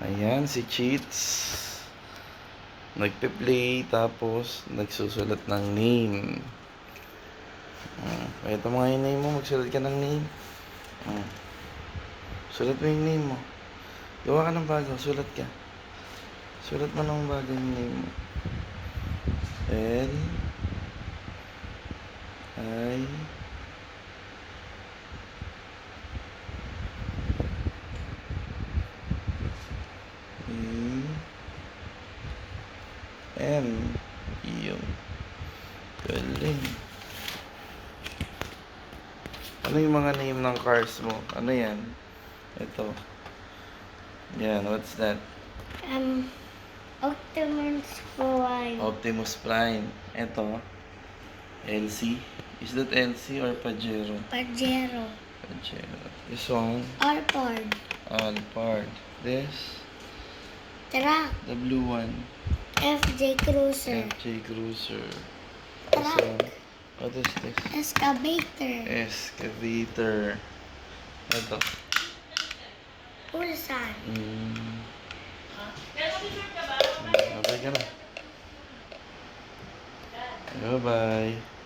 Ayan, si Cheats. Nagpe-play, tapos nagsusulat ng name. Ito mga yung name mo, magsulat ka ng name. Sulat mo yung name mo. Gawa ka ng bago, sulat ka. Sulat mo ng bago yung name mo. L I E N. Yung galing. Ano yung mga name ng cars mo? Ano yan? Ito. Yan, what's that? Optimus Prime. Optimus Prime. Ito. LC. Is that LC or Pajero? Pajero. Pajero. This one. Alphard. Alphard. This. Truck. The blue one. FJ Cruiser. FJ Cruiser. This Truck. one. What is this? Excavator. Excavator. Ito. Ulsan. Okay ka na. Bye-bye.